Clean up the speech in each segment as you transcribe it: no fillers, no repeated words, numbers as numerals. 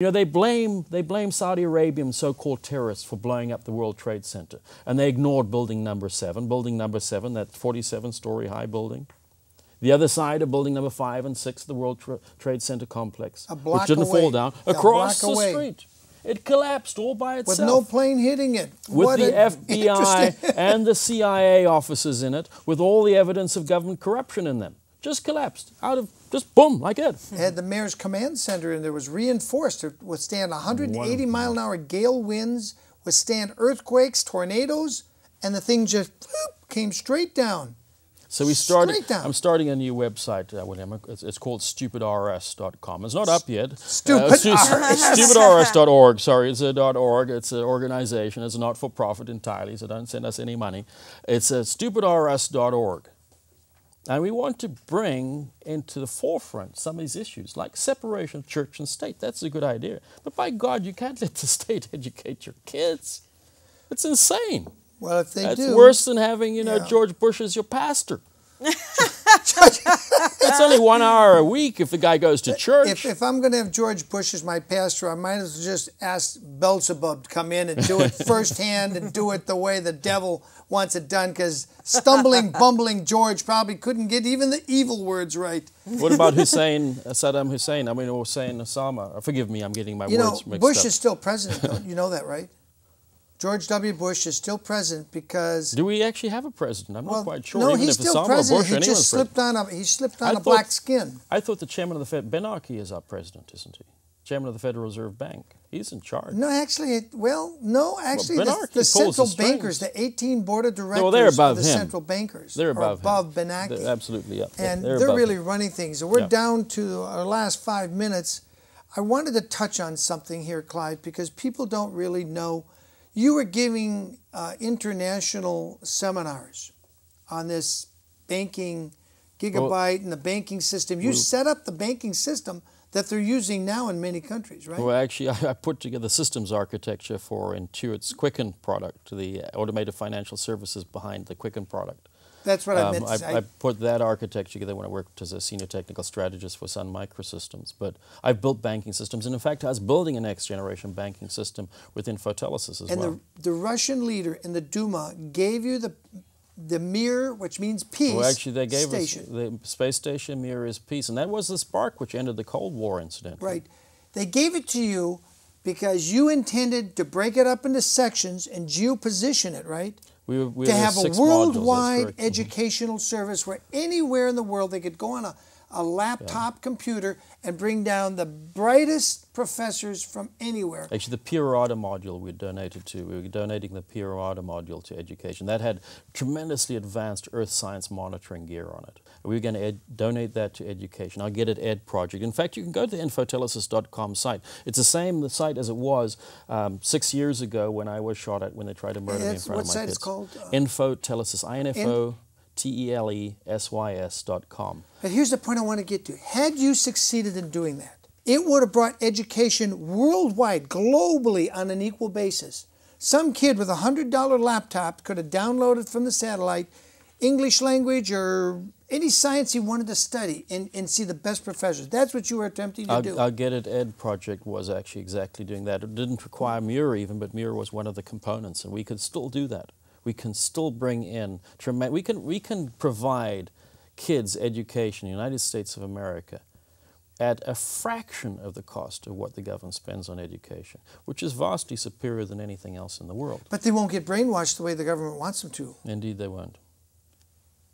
You know, they blame Saudi Arabian so-called terrorists for blowing up the World Trade Center, and they ignored building number 7. Building number 7, that 47-story high building. The other side of building number 5 and 6, the World Trade Center complex, which didn't fall down, across the street. It collapsed all by itself. With no plane hitting it. With the FBI and the CIA officers in it, with all the evidence of government corruption in them. Just collapsed, just boom, like that. It had the mayor's command center, and there was reinforced to withstand 180-mile-an-hour gale winds, withstand earthquakes, tornadoes, and the thing just came straight down. So we started. I'm starting a new website, William. It's called stupidrs.com. It's not up yet. Stupidrs.org. Sorry, it's a .org. It's an organization. It's not for profit entirely, so don't send us any money. It's stupidrs.org. And we want to bring into the forefront some of these issues, like separation of church and state. That's a good idea. But by God, you can't let the state educate your kids. It's insane. Well, if they do... That's worse than having, George Bush as your pastor. That's only 1 hour a week if the guy goes to church. If I'm going to have George Bush as my pastor, I might as well just ask Beelzebub to come in and do it firsthand and do it the way the devil wants it done, because stumbling, bumbling George probably couldn't get even the evil words right. What about Saddam Hussein? Hussein Osama. Forgive me, I'm getting my words mixed up. Bush is still president, don't you know that, right? George W. Bush is still president because... Do we actually have a president? I'm not quite sure. No, even he's if still Osama president. Bush, He just slipped on a black skin. I thought the chairman of the Fed, Ben Archie, is our president, isn't he? Chairman of the Federal Reserve Bank. He's in charge. No, actually, the central bankers, the 18 board of directors they're above of the him. Central bankers They're above Ben Archie. They're absolutely up. And they're really running things. And we're down to our last 5 minutes. I wanted to touch on something here, Clive, because people don't really know. You were giving international seminars on this banking gigabyte and the banking system. You set up the banking system that they're using now in many countries, right? Well, actually, I put together systems architecture for Intuit's Quicken product, the automated financial services behind the Quicken product. That's what I meant to say. I put that architecture together when I worked as a senior technical strategist for Sun Microsystems. But I've built banking systems, and in fact, I was building a next-generation banking system within Infotellisis as well. And the Russian leader in the Duma gave you the Mir, which means peace. Well, actually, they gave us the space station. Mir is peace, and that was the spark which ended the Cold War incident. Right. They gave it to you because you intended to break it up into sections and geoposition it, right? We to have a worldwide educational service where anywhere in the world they could go on a laptop computer and bring down the brightest professors from anywhere. Actually, the Pirata module we donated to. We were donating the Pirata module to education. That had tremendously advanced earth science monitoring gear on it. We were going to donate that to education. I'll get it Ed Project. In fact, you can go to the Infotellisis.com site. It's the same site as it was 6 years ago when I was shot at when they tried to murder me in front of my kids. What site is called? Infotellisis, INFOTELESYS.com. But here's the point I want to get to. Had you succeeded in doing that, it would have brought education worldwide, globally, on an equal basis. Some kid with a $100 laptop could have downloaded from the satellite English language or any science he wanted to study and see the best professors. That's what you were attempting to do. Our Get It Ed project was actually exactly doing that. It didn't require Muir even, but Muir was one of the components, and we could still do that. We can still bring in, we can provide kids education in the United States of America at a fraction of the cost of what the government spends on education, which is vastly superior than anything else in the world. But they won't get brainwashed the way the government wants them to. Indeed they won't.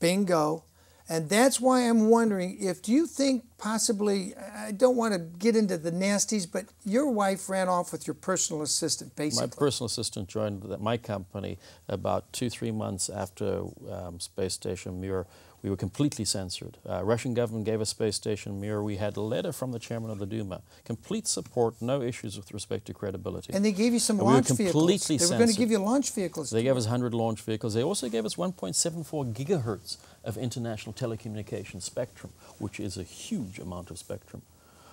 Bingo. And that's why I'm wondering if, do you think possibly, I don't want to get into the nasties, but your wife ran off with your personal assistant, basically. My personal assistant joined my company about 2-3 months after Space Station Mir. We were completely censored. Russian government gave us Space Station Mir. We had a letter from the chairman of the Duma. Complete support, no issues with respect to credibility. And they gave you some launch vehicles. We were completely censored. They were going to give you launch vehicles. They gave us 100 launch vehicles. They also gave us 1.74 gigahertz of international telecommunications spectrum, which is a huge amount of spectrum.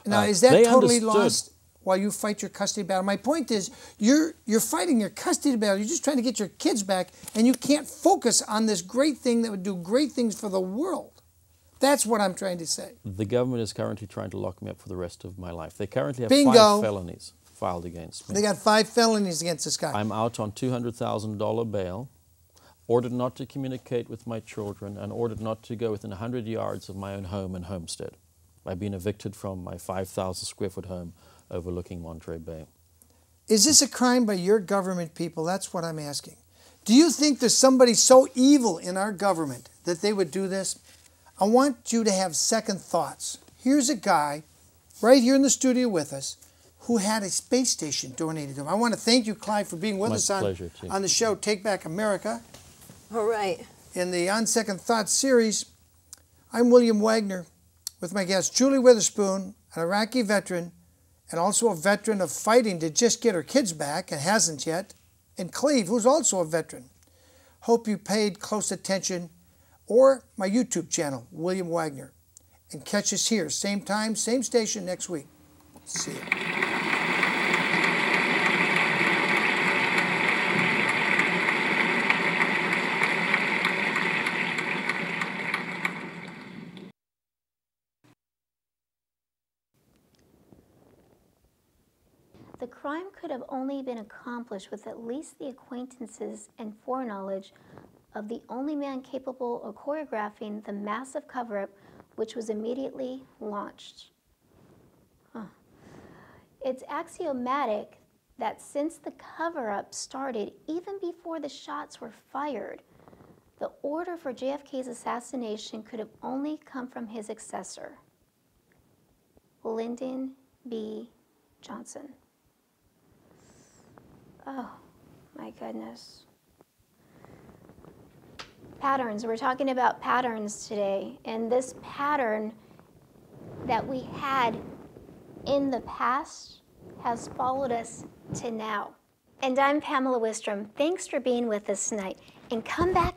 Now, is that totally lost while you fight your custody battle? My point is, you're fighting your custody battle. You're just trying to get your kids back, and you can't focus on this great thing that would do great things for the world. That's what I'm trying to say. The government is currently trying to lock me up for the rest of my life. They currently have Bingo. 5 felonies filed against me. They got 5 felonies against this guy. I'm out on $200,000 bail, ordered not to communicate with my children, and ordered not to go within 100 yards of my own home and homestead. I've been evicted from my 5,000 square foot home overlooking Monterey Bay. Is this a crime by your government, people? That's what I'm asking. Do you think there's somebody so evil in our government that they would do this? I want you to have second thoughts. Here's a guy right here in the studio with us who had a space station donated to him. I want to thank you, Clive, for being with us on the show Take Back America. All right. In the On Second Thoughts series, I'm William Wagner with my guest Julie Witherspoon, an Iraqi veteran and also a veteran of fighting to just get her kids back and hasn't yet, and Clive, who's also a veteran. Hope you paid close attention, or my YouTube channel, William Wagner. And catch us here, same time, same station next week. See you. The crime could have only been accomplished with at least the acquaintances and foreknowledge of the only man capable of choreographing the massive cover-up which was immediately launched. It's axiomatic that since the cover-up started even before the shots were fired, the order for JFK's assassination could have only come from his successor, Lyndon B. Johnson. Oh, my goodness. Patterns. We're talking about patterns today. And this pattern that we had in the past has followed us to now. And I'm Pamela Wistrom. Thanks for being with us tonight. And come back